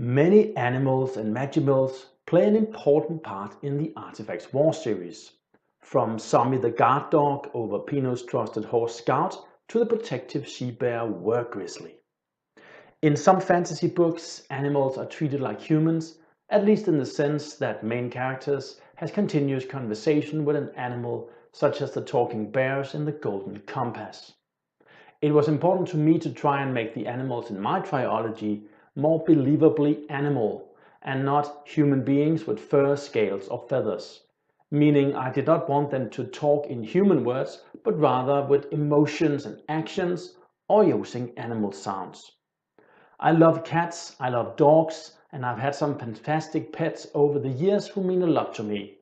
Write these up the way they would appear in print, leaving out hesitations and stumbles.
Many animals and magimals play an important part in the Artifacts War series, from Zombie the guard dog over Pino's trusted horse Scout to the protective she-bear Were Grizzly. In some fantasy books, animals are treated like humans, at least in the sense that main characters has continuous conversation with an animal, such as the talking bears in the Golden Compass. It was important to me to try and make the animals in my trilogy more believably animal and not human beings with fur, scales or feathers, meaning I did not want them to talk in human words, but rather with emotions and actions or using animal sounds. I love cats, I love dogs, and I've had some fantastic pets over the years who mean a lot to me.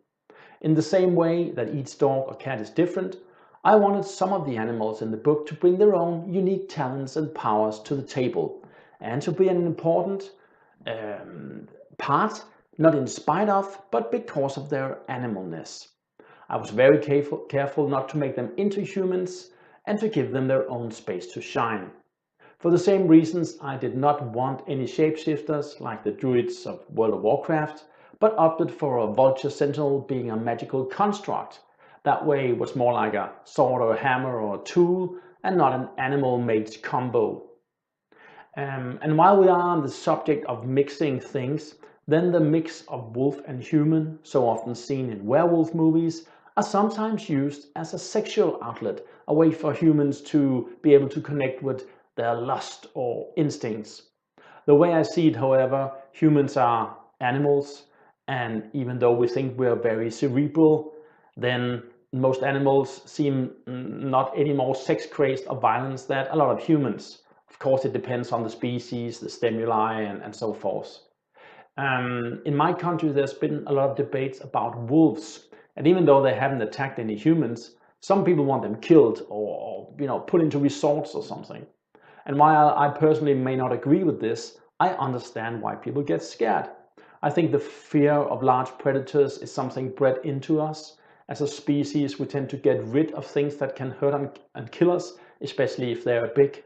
In the same way that each dog or cat is different, I wanted some of the animals in the book to bring their own unique talents and powers to the table and to be an important part, not in spite of, but because of their animalness. I was very careful not to make them into humans and to give them their own space to shine. For the same reasons, I did not want any shapeshifters like the druids of World of Warcraft, but opted for a vulture sentinel being a magical construct. That way it was more like a sword or a hammer or a tool and not an animal mage combo. And while we are on the subject of mixing things, then the mix of wolf and human, so often seen in werewolf movies, are sometimes used as a sexual outlet, a way for humans to be able to connect with their lust or instincts. The way I see it, however, humans are animals, and even though we think we are very cerebral, then most animals seem not any more sex crazed or violent than a lot of humans. Of course, it depends on the species, the stimuli, and so forth. In my country, there's been a lot of debates about wolves, and even though they haven't attacked any humans, some people want them killed or put into resorts or something. And while I personally may not agree with this, I understand why people get scared. I think the fear of large predators is something bred into us. As a species, we tend to get rid of things that can hurt and kill us, especially if they're big.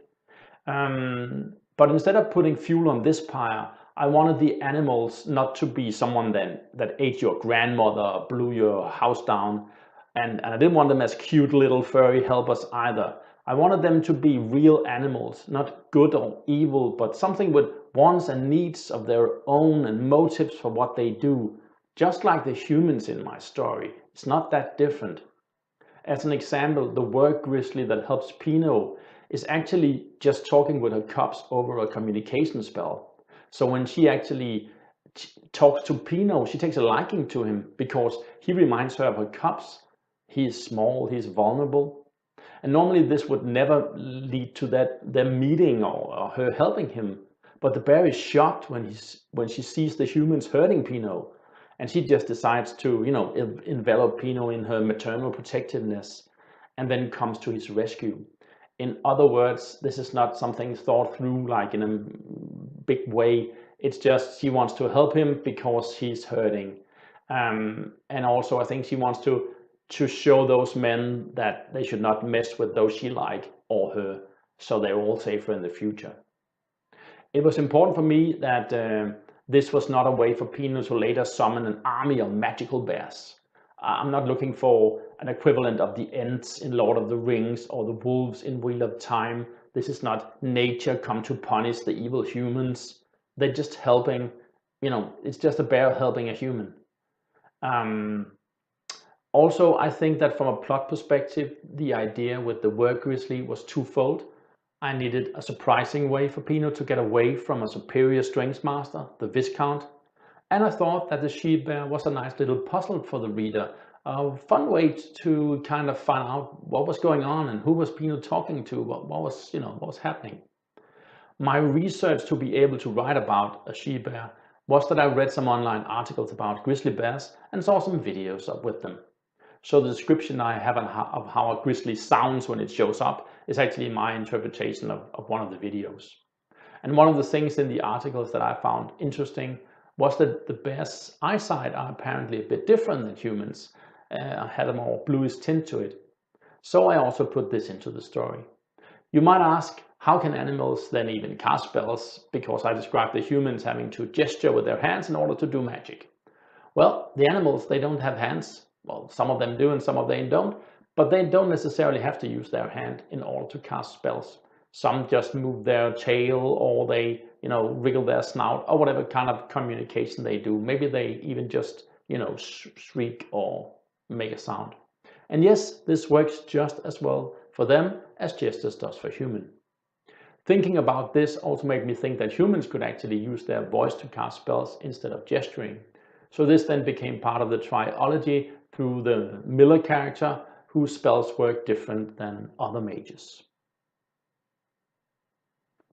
But instead of putting fuel on this fire, I wanted the animals not to be someone that ate your grandmother, blew your house down, and I didn't want them as cute little furry helpers either. I wanted them to be real animals, not good or evil, but something with wants and needs of their own and motives for what they do, just like the humans in my story. It's not that different. As an example, the Were Grizzly that helps Pino is actually just talking with her cubs over a communication spell. So when she actually talks to Pino, she takes a liking to him because he reminds her of her cubs. He is small, he is vulnerable. And normally this would never lead to them meeting or her helping him. But the bear is shocked when she sees the humans hurting Pino. And she just decides to, envelop Pino in her maternal protectiveness and then comes to his rescue. In other words, this is not something thought through like in a big way. It's just she wants to help him because he's hurting. And also I think she wants to show those men that they should not mess with those she like or her, so they're all safer in the future. It was important for me that this was not a way for Pino to later summon an army of magical bears. I'm not looking for an equivalent of the Ents in Lord of the Rings or the wolves in Wheel of Time. This is not nature come to punish the evil humans. They're just helping, it's just a bear helping a human. Also, I think that from a plot perspective, the idea with the Were Grizzly was twofold. I needed a surprising way for Pino to get away from a superior strength master, the Viscount, and I thought that the she-bear was a nice little puzzle for the reader, a fun way to kind of find out what was going on and who was Pino talking to, what was happening. My research to be able to write about a she-bear was that I read some online articles about grizzly bears and saw some videos with them. So the description I have of how a grizzly sounds when it shows up is actually my interpretation of one of the videos. And one of the things in the articles that I found interesting was that the bear's eyesight are apparently a bit different than humans, had a more bluish tint to it. So I also put this into the story. You might ask, How can animals then even cast spells? Because I described the humans having to gesture with their hands in order to do magic. Well, the animals, they don't have hands. Well, some of them do and some of them don't, but they don't necessarily have to use their hand in order to cast spells. Some just move their tail, or they, wriggle their snout, or whatever kind of communication they do. Maybe they even just, shriek or make a sound. And yes, this works just as well for them as gestures does for human. Thinking about this also made me think that humans could actually use their voice to cast spells instead of gesturing. So this then became part of the triology through the Miller character, whose spells work different than other mages.